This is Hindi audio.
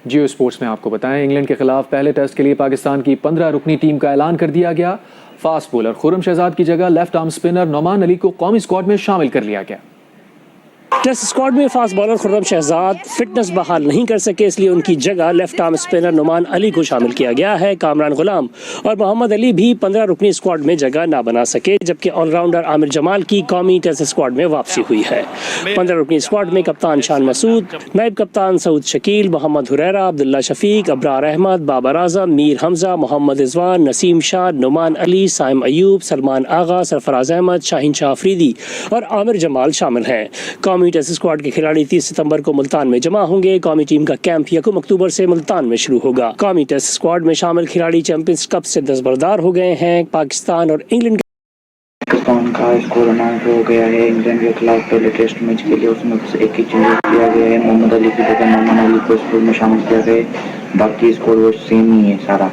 जियो स्पोर्ट्स में आपको बताएं, इंग्लैंड के खिलाफ पहले टेस्ट के लिए पाकिस्तान की 15 रुकनी टीम का ऐलान कर दिया गया। फास्ट बॉलर खुर्रम शहजाद की जगह left arm spinner Noman Ali को कौमी स्क्वाड में शामिल कर लिया गया। टेस्ट स्क्वाड में fast bowler Khurram Shahzad fitness बहाल नहीं कर सके, इसलिए उनकी जगह left arm spinner Noman Ali को शामिल किया गया है। कामरान गुलाम और मोहम्मद अली भी 15 रुकनी स्क्वाड में जगह ना बना सके, जबकि ऑलराउंडर आमिर जमाल की कौमी टेस्ट स्क्वाड में वापसी हुई है। 15 रुकनी स्क्वाड में कप्तान शान मसूद, नायब कप्तान सऊद शकील, मोहम्मद हुरैरा, अब्दुल्ला शफीक, अब्रार अहमद, बाबर आजम, मीर हमजा, मोहम्मद रिजवान, नसीम शाह, नोमान अली, साइम अयूब, सलमान आगा, सरफराज अहमद, शाहीन शाह अफरीदी और आमिर जमाल शामिल हैं। कौमी टेस्ट स्क्वाड के खिलाड़ी 30 सितंबर को मुल्तान में जमा होंगे। कौमी टीम का कैंप 1 अक्टूबर से मुल्तान में शुरू होगा। कौमी टेस्ट स्क्वाड में शामिल खिलाड़ी चैंपियंस कप से दस्तबरदार हो गए हैं। पाकिस्तान और इंग्लैंड पाकिस्तान का स्कोर अनाउंस हो गया है। इंग्लैंड के खिलाफ पहले टेस्ट मैच के लिए उसमें बस एक ही चेंज किया गया है। मोहम्मद अली की जगह नोमान अली को स्कोर में शामिल किया गया है। बाकी स्कोर वो सेम ही है सारा।